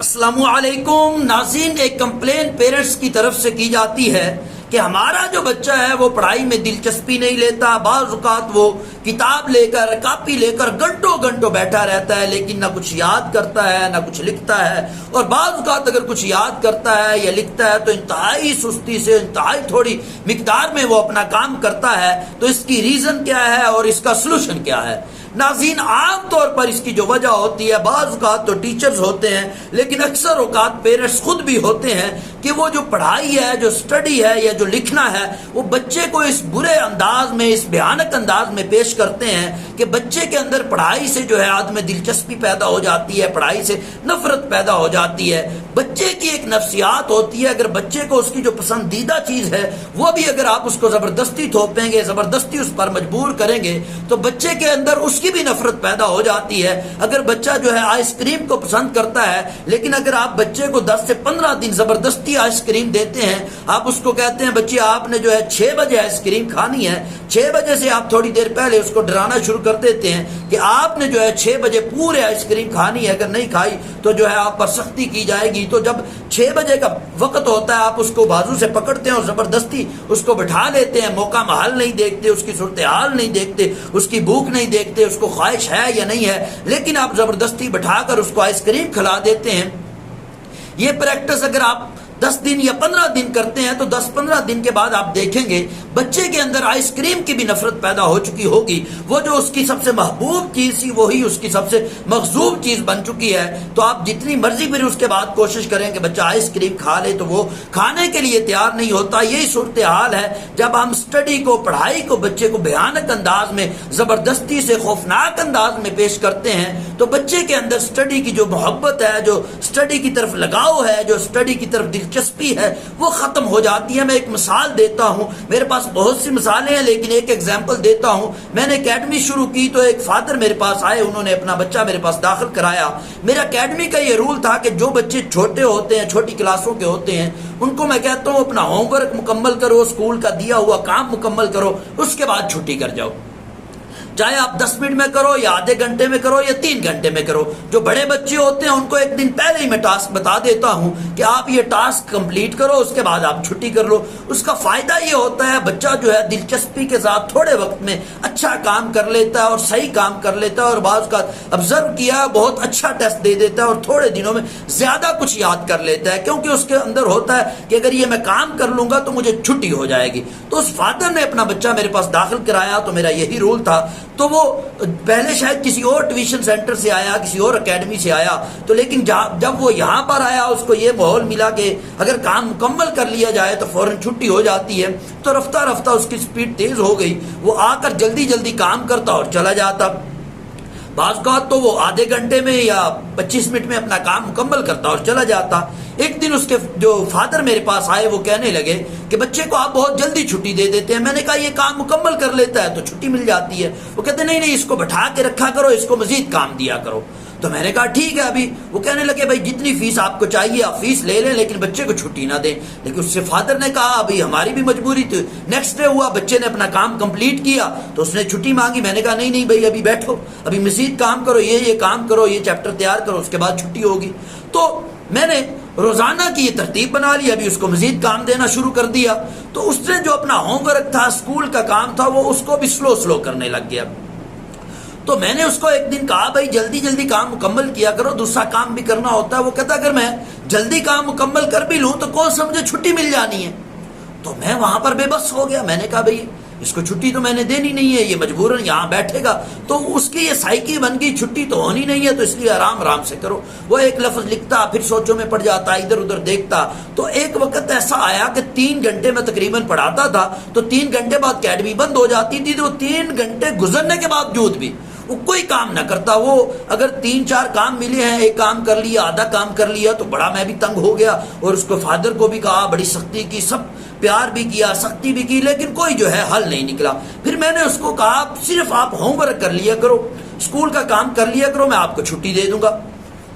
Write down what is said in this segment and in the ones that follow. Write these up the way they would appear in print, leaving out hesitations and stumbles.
السلام علیکم ناظرین، ایک کمپلین پیرنٹس کی طرف سے کی جاتی ہے کہ ہمارا جو بچہ ہے وہ پڑھائی میں دلچسپی نہیں لیتا، بعض اوقات وہ کتاب لے کر کاپی لے کر گھنٹوں گھنٹوں بیٹھا رہتا ہے لیکن نہ کچھ یاد کرتا ہے نہ کچھ لکھتا ہے، اور بعض اوقات اگر کچھ یاد کرتا ہے یا لکھتا ہے تو انتہائی سستی سے انتہائی تھوڑی مقدار میں وہ اپنا کام کرتا ہے۔ تو اس کی ریزن کیا ہے اور اس کا سلوشن کیا ہے؟ ناظرین، عام طور پر اس کی جو وجہ ہوتی ہے، بعض اوقات تو ٹیچرز ہوتے ہیں لیکن اکثر اوقات پیرنٹس خود بھی ہوتے ہیں کہ وہ جو پڑھائی ہے، جو سٹڈی ہے یا جو لکھنا ہے، وہ بچے کو اس برے انداز میں، اس بھیانک انداز میں پیش کرتے ہیں کہ بچے کے اندر پڑھائی سے جو ہے عدم دلچسپی پیدا ہو جاتی ہے، پڑھائی سے نفرت پیدا ہو جاتی ہے۔ بچے کی ایک نفسیات ہوتی ہے، اگر بچے کو اس کی جو پسندیدہ چیز ہے وہ بھی اگر آپ اس کو زبردستی تھوپیں گے، زبردستی اس پر مجبور کریں گے تو بچے کے اندر اس کی بھی نفرت پیدا ہو جاتی ہے۔ اگر بچہ جو ہے آئس کریم کو پسند کرتا ہے لیکن اگر آپ بچے کو 10 سے 15 دن زبردستی آئس کریم دیتے ہیں، آپ اس کو کہتے ہیں بچے آپ نے جو ہے 6 بجے آئس کریم کھانی ہے، 6 بجے سے آپ تھوڑی دیر پہلے اس کو ڈرانا شروع کر دیتے ہیں کہ آپ نے جو ہے 6 بجے پورے آئس کریم کھانی ہے، اگر نہیں کھائی تو جو ہے آپ پر سختی کی جائے گی۔ تو جب 6 بجے کا وقت ہوتا ہے آپ اس کو بازو سے پکڑتے ہیں اور زبردستی اس کو بٹھا لیتے ہیں، موقع محل نہیں دیکھتے، اس کی صورتحال نہیں دیکھتے، اس کی بھوک نہیں دیکھتے، اس کو خواہش ہے یا نہیں ہے، لیکن آپ زبردستی بٹھا کر اس کو آئس کریم کھلا دیتے ہیں۔ یہ پریکٹس اگر آپ 10 دن یا 15 دن کرتے ہیں تو 10-15 دن کے بعد آپ دیکھیں گے بچے کے اندر آئس کریم کی بھی نفرت پیدا ہو چکی ہوگی۔ وہ جو اس کی سب سے محبوب چیز تھی وہی اس کی سب سے مغضوب چیز بن چکی ہے۔ تو آپ جتنی مرضی پھر اس کے بعد کوشش کریں کہ بچہ آئس کریم کھا لے تو وہ کھانے کے لیے تیار نہیں ہوتا۔ یہی صورتحال ہے جب ہم سٹڈی کو، پڑھائی کو بچے کو بھیانک انداز میں، زبردستی سے، خوفناک انداز میں پیش کرتے ہیں تو بچے کے اندر سٹڈی کی جو محبت ہے، جو سٹڈی کی طرف لگاؤ ہے، جو سٹڈی کی طرف دلچسپی ہے، وہ ختم ہو جاتی ہے۔ میں ایک مثال دیتا ہوں، میرے پاس بہت سی مثالیں ہیں لیکن ایک ایگزامپل دیتا ہوں۔ میں نے اکیڈمی شروع کی تو ایک فادر میرے پاس آئے، انہوں نے اپنا بچہ میرے پاس داخل کرایا۔ میرا اکیڈمی کا یہ رول تھا کہ جو بچے چھوٹے ہوتے ہیں، چھوٹی کلاسوں کے ہوتے ہیں، ان کو میں کہتا ہوں اپنا ہوم ورک مکمل کرو، اسکول کا دیا ہوا کام مکمل کرو، اس کے بعد چھٹی کر جاؤ، چاہے آپ 10 منٹ میں کرو یا آدھے گھنٹے میں کرو یا 3 گھنٹے میں کرو۔ جو بڑے بچے ہوتے ہیں ان کو ایک دن پہلے ہی میں ٹاسک بتا دیتا ہوں کہ آپ یہ ٹاسک کمپلیٹ کرو، اس کے بعد آپ چھٹی کر لو۔ اس کا فائدہ یہ ہوتا ہے بچہ جو ہے دلچسپی کے ساتھ تھوڑے وقت میں اچھا کام کر لیتا ہے اور صحیح کام کر لیتا ہے، اور بعض کا آبزرو کیا بہت اچھا ٹیسٹ دے دیتا ہے اور تھوڑے دنوں میں زیادہ کچھ یاد کر لیتا ہے، کیونکہ اس کے اندر ہوتا ہے کہ اگر یہ میں کام کر لوں گا تو مجھے چھٹی ہو جائے گی۔ تو اس فادر نے اپنا بچہ میرے پاس داخل کرایا تو میرا یہی رول تھا۔ تو وہ پہلے شاید کسی اور ٹیوشن سینٹر سے آیا، کسی اور اکیڈمی سے آیا، تو لیکن جب وہ یہاں پر آیا اس کو یہ ماحول ملا کہ اگر کام مکمل کر لیا جائے تو فوراً چھٹی ہو جاتی ہے، تو رفتہ رفتہ اس کی سپیڈ تیز ہو گئی، وہ آ کر جلدی جلدی کام کرتا اور چلا جاتا۔ بعض اوقات تو وہ آدھے گھنٹے میں یا 25 منٹ میں اپنا کام مکمل کرتا اور چلا جاتا۔ ایک دن اس کے جو فادر میرے پاس آئے وہ کہنے لگے کہ بچے کو آپ بہت جلدی چھٹی دے دیتے ہیں۔ میں نے کہا یہ کام مکمل کر لیتا ہے تو چھٹی مل جاتی ہے۔ وہ کہتے نہیں نہیں، اس کو بٹھا کے رکھا کرو، اس کو مزید کام دیا کرو۔ تو میں نے کہا ٹھیک ہے ابھی۔ وہ کہنے لگے بھائی جتنی فیس آپ کو چاہیے آپ فیس لے لیں لیکن بچے کو چھٹی نہ دیں۔ لیکن اس سے فادر نے کہا ابھی ہماری بھی مجبوری تھی۔ نیکسٹ ڈے ہوا، بچے نے اپنا کام کمپلیٹ کیا تو اس نے چھٹی مانگی۔ میں نے کہا نہیں نہیں بھائی ابھی بیٹھو، ابھی مزید کام کرو، یہ کام کرو، یہ چیپٹر تیار کرو، اس کے بعد چھٹی ہوگی۔ تو میں نے روزانہ کی یہ ترتیب بنا لی، ابھی اس کو مزید کام دینا شروع کر دیا۔ تو اس نے جو اپنا ہوم ورک تھا، اسکول کا کام تھا، وہ اس کو بھی سلو کرنے لگ گیا۔ تو میں نے اس کو ایک دن کہا بھائی جلدی جلدی کام مکمل کیا کرو، دوسرا کام بھی کرنا ہوتا ہے۔ وہ کہتا اگر میں جلدی کام مکمل کر بھی لوں تو کون سا مجھے چھٹی مل جانی ہے۔ تو میں وہاں پر بے بس ہو گیا۔ میں نے کہا بھائی اس کو چھٹی تو میں نے دینی نہیں ہے، یہ مجبوراً یہاں بیٹھے گا، تو اس کی یہ سائیکی بن گئی چھٹی تو ہونی نہیں ہے، تو اس لیے آرام سے کرو۔ وہ ایک لفظ لکھتا پھر سوچوں میں پڑ جاتا، ادھر ادھر دیکھتا۔ تو ایک وقت ایسا آیا کہ 3 گھنٹے میں تقریباً پڑھاتا تھا، تو 3 گھنٹے بعد اکیڈمی بند ہو جاتی تھی، تو 3 گھنٹے گزرنے کے باوجود بھی وہ کوئی کام نہ کرتا۔ وہ اگر 3-4 کام ملے ہیں، ایک کام کر لیا، آدھا کام کر لیا، تو بڑا میں بھی تنگ ہو گیا اور اس کو فادر کو بھی کہا، بڑی سختی کی، سب پیار بھی کیا، سختی بھی کی، لیکن کوئی جو ہے حل نہیں نکلا۔ پھر میں نے اس کو کہا صرف آپ ہوم ورک کر لیا کرو، اسکول کا کام کر لیا کرو، میں آپ کو چھٹی دے دوں گا۔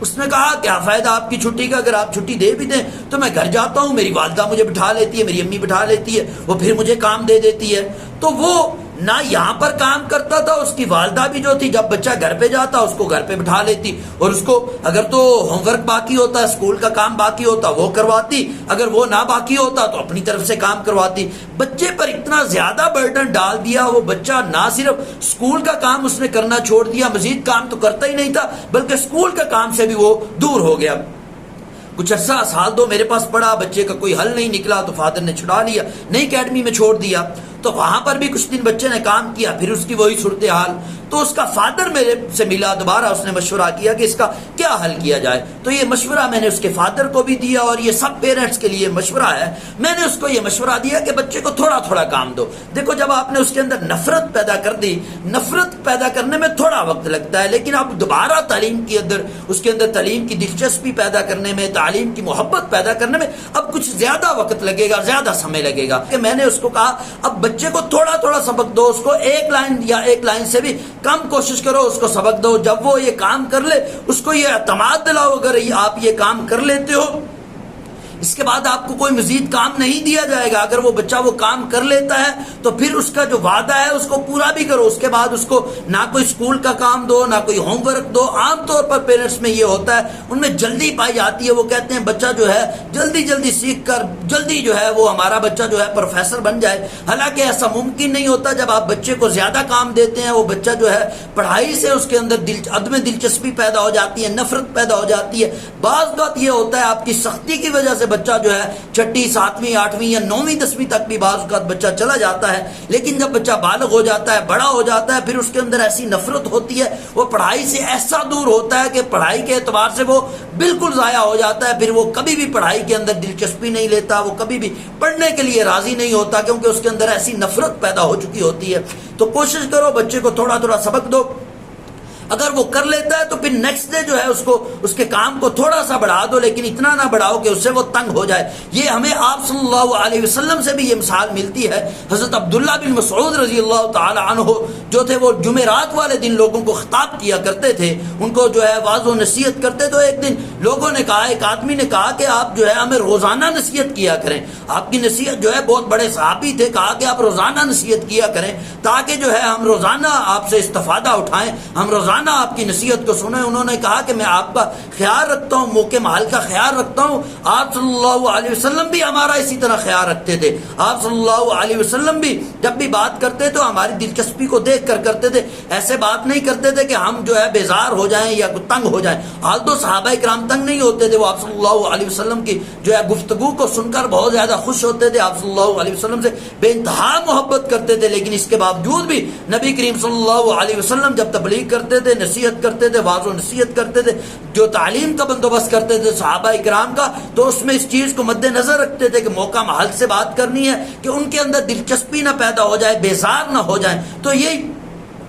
اس نے کہا کیا فائدہ آپ کی چھٹی کا، اگر آپ چھٹی دے بھی دیں تو میں گھر جاتا ہوں، میری والدہ مجھے بٹھا لیتی ہے، میری امی بٹھا لیتی ہے، وہ پھر مجھے کام دے دیتی ہے۔ تو وہ نہ یہاں پر کام کرتا تھا. اس کی والدہ بھی جو تھی جب بچہ گھر پہ جاتا اس کو گھر پہ بٹھا لیتی اور اس کو اگر تو ہوم ورک باقی ہوتا, اسکول کا کام باقی ہوتا وہ کرواتی, اگر وہ نہ باقی ہوتا تو اپنی طرف سے کام کرواتی. بچے پر اتنا زیادہ برڈن ڈال دیا, وہ بچہ نہ صرف اسکول کا کام اس نے کرنا چھوڑ دیا, مزید کام تو کرتا ہی نہیں تھا بلکہ اسکول کا کام سے بھی وہ دور ہو گیا. کچھ عرصہ سال دو میرے پاس پڑا, بچے کا کوئی حل نہیں نکلا تو فادر نے چھڑا لیا, نئی اکیڈمی میں چھوڑ دیا. تو وہاں پر بھی کچھ دن بچے نے کام کیا, پھر اس کی وہی صورتحال. تو اس کا فادر میرے سے ملا دوبارہ, اس نے مشورہ کیا کہ اس کا کیا حل کیا جائے. تو یہ مشورہ میں نے اس کے فادر کو بھی دیا اور یہ سب پیرنٹس کے لیے مشورہ ہے. میں نے اس کو یہ مشورہ دیا کہ بچے کو تھوڑا تھوڑا کام دو. دیکھو جب آپ نے اس کے اندر نفرت پیدا کر دی, نفرت پیدا کرنے میں تھوڑا وقت لگتا ہے, لیکن آپ دوبارہ تعلیم کے اندر اس کے اندر تعلیم کی دلچسپی پیدا کرنے میں, تعلیم کی محبت پیدا کرنے میں اب کچھ زیادہ وقت لگے گا, زیادہ سمے لگے گا. کہ میں نے اس کو کہا اب بچے کو تھوڑا تھوڑا سبق دو, اس کو ایک لائن یا ایک لائن سے بھی کم کوشش کرو اس کو سبق دو. جب وہ یہ کام کر لے اس کو یہ اعتماد دلاؤ, اگر آپ یہ کام کر لیتے ہو اس کے بعد آپ کو کوئی مزید کام نہیں دیا جائے گا. اگر وہ بچہ وہ کام کر لیتا ہے تو پھر اس کا جو وعدہ ہے اس کو پورا بھی کرو. اس کے بعد اس کو نہ کوئی اسکول کا کام دو, نہ کوئی ہوم ورک دو. عام طور پر پیرنٹس میں یہ ہوتا ہے, ان میں جلدی پائی جاتی ہے. وہ کہتے ہیں بچہ جو ہے جلدی جلدی سیکھ کر جلدی جو ہے وہ ہمارا بچہ جو ہے پروفیسر بن جائے. حالانکہ ایسا ممکن نہیں ہوتا. جب آپ بچے کو زیادہ کام دیتے ہیں وہ بچہ جو ہے پڑھائی سے اس کے اندر عدم دلچسپی پیدا ہو جاتی ہے, نفرت پیدا ہو جاتی ہے. بعض بات یہ ہوتا ہے آپ کی سختی کی وجہ سے بچہ جو ہے چھٹی, ساتویں, آٹھویں یا نویں, دسویں تک بھی بعض اوقات بچہ چلا جاتا ہے. لیکن جب بچہ بالغ ہو جاتا ہے, بڑا ہو جاتا ہے, پھر اس کے اندر ایسی نفرت ہوتی ہے, وہ پڑھائی سے ایسا دور ہوتا ہے کہ پڑھائی کے اعتبار سے وہ بالکل ضائع ہو جاتا ہے. پھر وہ کبھی بھی پڑھائی کے اندر دلچسپی نہیں لیتا, وہ کبھی بھی پڑھنے کے لیے راضی نہیں ہوتا, کیونکہ اس کے اندر ایسی نفرت پیدا ہو چکی ہوتی ہے. تو کوشش کرو بچے کو تھوڑا تھوڑا سبق دو. اگر وہ کر لیتا ہے تو پھر نیکسٹ ڈے جو ہے اس کو اس کے کام کو تھوڑا سا بڑھا دو, لیکن اتنا نہ بڑھاؤ کہ اس سے وہ تنگ ہو جائے. یہ ہمیں آپ صلی اللہ علیہ وسلم سے بھی یہ مثال ملتی ہے. حضرت عبداللہ بن مسعود رضی اللہ تعالی عنہ جو تھے وہ جمعرات والے دن لوگوں کو خطاب کیا کرتے تھے, ان کو جو ہے واعظ و نصیحت کرتے. تو ایک دن لوگوں نے کہا, ایک آدمی نے کہا کہ آپ جو ہے ہمیں روزانہ نصیحت کیا کریں. آپ کی نصیحت جو ہے, بہت بڑے صحابی تھے, کہا کہ آپ روزانہ نصیحت کیا کریں تاکہ جو ہے ہم روزانہ آپ سے استفادہ اٹھائیں, ہم روزانہ آپ کی نصیحت کو سنیں. انہوں نے کہا کہ میں آپ کا خیال رکھتا ہوں, موقع محل کا خیال رکھتا ہوں. آپ صلی اللہ علیہ وسلم بھی ہمارا اسی طرح خیال رکھتے تھے. آپ صلی اللہ علیہ وسلم بھی جب بھی بات کرتے تو ہماری دلچسپی کو دیکھ کر کرتے تھے, ایسے بات نہیں کرتے تھے کہ ہم جو ہے بیزار ہو جائیں یا تنگ ہو جائیں. حال تو صحابہ کرام تنگ نہیں ہوتے تھے, وہ آپ صلی اللہ علیہ وسلم کی جو ہے گفتگو کو سن کر بہت زیادہ خوش ہوتے تھے, آپ صلی اللہ علیہ وسلم سے بے انتہا محبت کرتے تھے. لیکن اس کے باوجود بھی نبی کریم صلی اللہ علیہ وسلم جب تبلیغ کرتے تھے, نصیحت کرتے تھے, واعظ و نصیحت کرتے تھے, جو تعلیم کا بندوبست کرتے تھے صحابہ کرام کا, تو اس میں اس چیز کو مد نظر رکھتے تھے کہ موقع محل سے بات کرنی ہے کہ ان کے اندر دلچسپی نہ پیدا ہو جائے, بیزار نہ ہو جائیں. تو یہی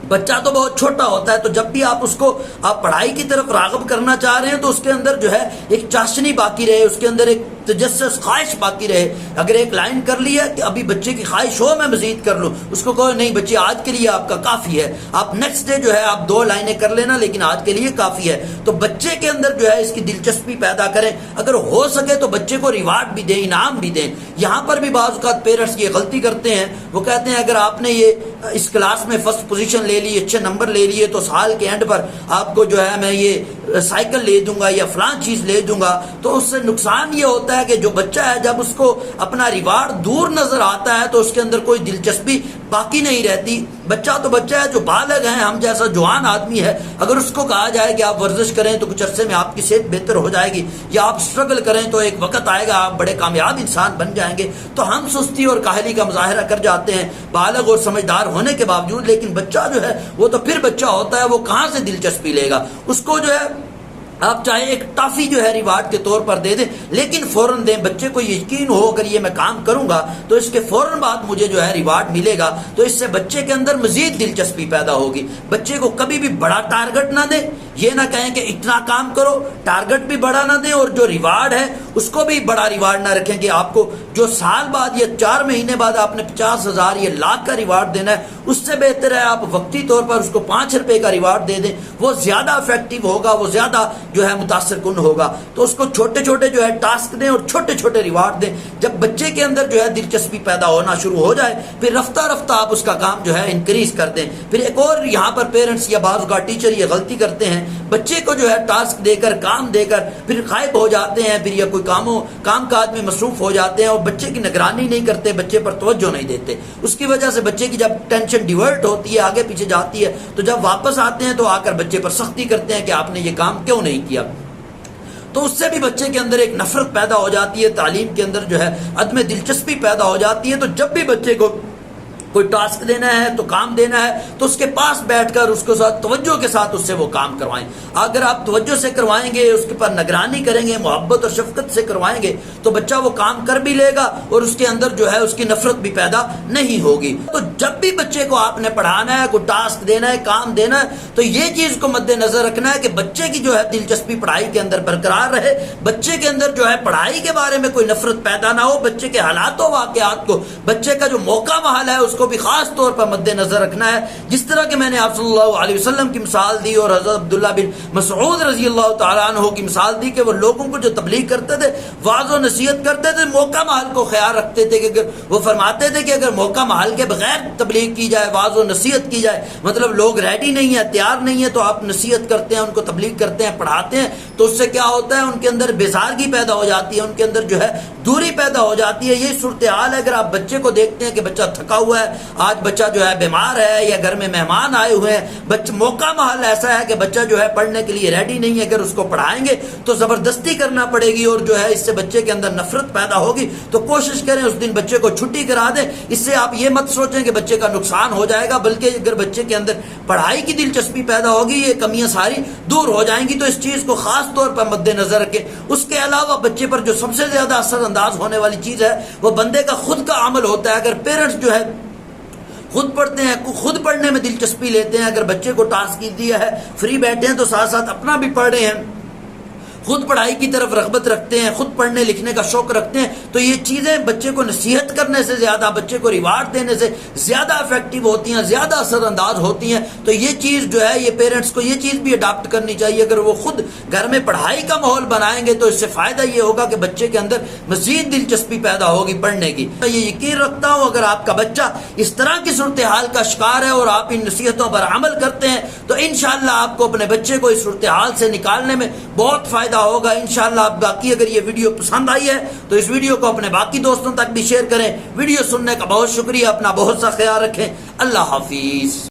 بچہ تو بہت چھوٹا ہوتا ہے, تو جب بھی آپ اس کو آپ پڑھائی کی طرف راغب کرنا چاہ رہے ہیں تو اس کے اندر جو ہے ایک چاشنی باقی رہے, اس کے اندر ایک تجسس, خواہش باقی رہے. اگر ایک لائن کر لی ہے کہ ابھی بچے کی خواہش ہو میں مزید کر لوں, اس کو کہو نہیں بچے آج کے لیے آپ کا کافی ہے, آپ نیکسٹ ڈے جو ہے آپ 2 لائنیں کر لینا, لیکن آج کے لیے کافی ہے. تو بچے کے اندر جو ہے اس کی دلچسپی پیدا کریں. اگر ہو سکے تو بچے کو ریوارڈ بھی دیں, انعام بھی دیں. یہاں پر بھی بعض اوقات پیرنٹس یہ غلطی کرتے ہیں, وہ کہتے ہیں اگر آپ نے یہ اس کلاس میں فرسٹ پوزیشن لے لی, اچھے نمبر لے لیے, تو سال کے اینڈ پر آپ کو جو ہے میں یہ سائیکل لے دوں گا یا فلاں چیز لے دوں گا. تو اس سے نقصان یہ ہوتا ہے کہ جو بچہ ہے جب اس کو اپنا ریوارڈ دور نظر آتا ہے تو اس کے اندر کوئی دلچسپی باقی نہیں رہتی. بچہ تو بچہ ہے, جو بالغ ہے, ہم جیسا جوان آدمی ہے, اگر اس کو کہا جائے کہ آپ ورزش کریں تو کچھ عرصے میں آپ کی صحت بہتر ہو جائے گی, یا آپ اسٹرگل کریں تو ایک وقت آئے گا آپ بڑے کامیاب انسان بن جائیں گے, تو ہم سستی اور کاہلی کا مظاہرہ کر جاتے ہیں بالغ اور سمجھدار ہونے کے باوجود. لیکن بچہ جو ہے وہ تو پھر بچہ ہوتا ہے, وہ کہاں سے دلچسپی لے گا. اس کو جو ہے آپ چاہے ایک ٹافی جو ہے ریوارڈ کے طور پر دے دیں, لیکن فوراً دیں. بچے کو یقین ہو اگر یہ میں کام کروں گا تو اس کے فوراً بعد مجھے جو ہے ریوارڈ ملے گا, تو اس سے بچے کے اندر مزید دلچسپی پیدا ہوگی. بچے کو کبھی بھی بڑا ٹارگٹ نہ دیں, یہ نہ کہیں کہ اتنا کام کرو، ٹارگٹ بھی بڑا نہ دیں اور جو ریوارڈ ہے اس کو بھی بڑا ریوارڈ نہ رکھیں کہ آپ کو جو سال بعد یا 4 مہینے بعد آپ نے 50,000 یا لاکھ کا ریوارڈ دینا ہے، اس سے بہتر ہے آپ وقتی طور پر اس کو 5 روپے کا ریوارڈ دے دیں، وہ زیادہ افیکٹو ہوگا، وہ زیادہ جو ہے متاثر کن ہوگا۔ تو اس کو چھوٹے چھوٹے جو ہے ٹاسک دیں اور چھوٹے چھوٹے ریوارڈ دیں۔ جب بچے کے اندر جو ہے دلچسپی پیدا ہونا شروع ہو جائے، پھر رفتہ رفتہ آپ اس کا کام جو ہے انکریز کر دیں۔ پھر ایک اور یہاں پر پیرنٹس یا بعض کا ٹیچر یہ غلطی کرتے ہیں، بچے کو جو ہے ٹاسک دے کر کام دے کر پھر غائب ہو جاتے ہیں، پھر یا کوئی کام کاج میں مصروف ہو جاتے ہیں اور بچے کی نگرانی نہیں کرتے، بچے پر توجہ نہیں دیتے۔ اس کی وجہ سے بچے کی جب ٹینشن ڈیورٹ ہوتی ہے، آگے پیچھے جاتی ہے، تو جب واپس آتے ہیں تو آ کر بچے پر سختی کرتے ہیں کہ آپ نے یہ کام کیوں نہیں کیا۔ تو اس سے بھی بچے کے اندر ایک نفرت پیدا ہو جاتی ہے، تعلیم کے اندر جو ہے عدم دلچسپی پیدا ہو جاتی ہے۔ تو جب بھی بچے کو کوئی ٹاسک دینا ہے تو کام دینا ہے تو اس کے پاس بیٹھ کر اس کے ساتھ توجہ کے ساتھ اس سے وہ کام کروائیں۔ اگر آپ توجہ سے کروائیں گے، اس کے پر نگرانی کریں گے، محبت اور شفقت سے کروائیں گے تو بچہ وہ کام کر بھی لے گا اور اس کے اندر جو ہے اس کی نفرت بھی پیدا نہیں ہوگی۔ تو جب بھی بچے کو آپ نے پڑھانا ہے، کوئی ٹاسک دینا ہے، کام دینا ہے، تو یہ چیز کو مد نظر رکھنا ہے کہ بچے کی جو ہے دلچسپی پڑھائی کے اندر برقرار رہے، بچے کے اندر جو ہے پڑھائی کے بارے میں کوئی نفرت پیدا نہ ہو، بچے کے حالات و واقعات کو، بچے کا جو موقع محل ہے اس کو بھی خاص طور پر مد نظر رکھنا ہے۔ جس طرح کہ میں نے آپ صلی اللہ علیہ وسلم کی مثال دی اور حضرت عبداللہ بن مسعود رضی اللہ تعالیٰ عنہ کی مثال دی کہ وہ لوگوں کو جو تبلیغ کرتے تھے، واعظ و نصیحت کرتے تھے، موقع محل کو خیال رکھتے تھے کہ وہ فرماتے تھے کہ اگر موقع محل کے بغیر تبلیغ کی جائے، واعظ و نصیحت کی جائے، مطلب لوگ ریڈی نہیں ہیں، تیار نہیں ہیں، تو آپ نصیحت کرتے ہیں، ان کو تبلیغ کرتے ہیں، پڑھاتے ہیں، تو اس سے کیا ہوتا ہے، ان کے اندر بیزارگی پیدا ہو جاتی ہے، ان کے اندر جو ہے دوری پیدا ہو جاتی ہے۔ یہی صورتحال ہے۔ اگر آپ بچے کو دیکھتے ہیں کہ بچہ تھکا ہوا ہے، آج بچہ جو ہے بیمار ہے یا گھر میں مہمان آئے ہوئے ہیں، موقع محل ایسا ہے کہ بچہ جو ہے پڑھنے کے لیے ریڈی نہیں ہے، اگر اس کو پڑھائیں گے تو زبردستی کرنا پڑے گی اور جو ہے اس سے بچے کے اندر نفرت پیدا ہوگی۔ تو کوشش کریں اس دن بچے کو چھٹی کرا دیں۔ اس سے آپ یہ مت سوچیں کہ بچے کا نقصان ہو جائے گا، بلکہ اگر بچے کے اندر پڑھائی کی دلچسپی پیدا ہوگی، یہ کمیاں ساری دور ہو جائیں گی۔ تو اس چیز کو خاص طور پر مد نظر رکھیں۔ اس کے علاوہ بچے پر جو سب سے زیادہ اثر انداز ہونے والی چیز ہے وہ بندے کا خود کا عمل ہوتا ہے۔ اگر پیرنٹس جو ہے خود پڑھتے ہیں، خود پڑھنے میں دلچسپی لیتے ہیں، اگر بچے کو ٹاسک دیا ہے، فری بیٹھے ہیں تو ساتھ ساتھ اپنا بھی پڑھ رہے ہیں، خود پڑھائی کی طرف رغبت رکھتے ہیں، خود پڑھنے لکھنے کا شوق رکھتے ہیں، تو یہ چیزیں بچے کو نصیحت کرنے سے زیادہ، بچے کو ریوارڈ دینے سے زیادہ افیکٹو ہوتی ہیں، زیادہ اثر انداز ہوتی ہیں۔ تو یہ چیز جو ہے یہ پیرنٹس کو یہ چیز بھی اڈاپٹ کرنی چاہیے۔ اگر وہ خود گھر میں پڑھائی کا ماحول بنائیں گے تو اس سے فائدہ یہ ہوگا کہ بچے کے اندر مزید دلچسپی پیدا ہوگی پڑھنے کی۔ میں یہ یقین رکھتا ہوں اگر آپ کا بچہ اس طرح کی صورتحال کا شکار ہے اور آپ ان نصیحتوں پر عمل کرتے ہیں تو انشاءاللہ آپ کو اپنے بچے کو اس صورتحال سے نکالنے میں بہت فائدہ ہوگا انشاءاللہ۔ آپ باقی اگر یہ ویڈیو پسند آئی ہے تو اس ویڈیو کو اپنے باقی دوستوں تک بھی شیئر کریں۔ ویڈیو سننے کا بہت شکریہ، اپنا بہت سا خیال رکھیں، اللہ حافظ۔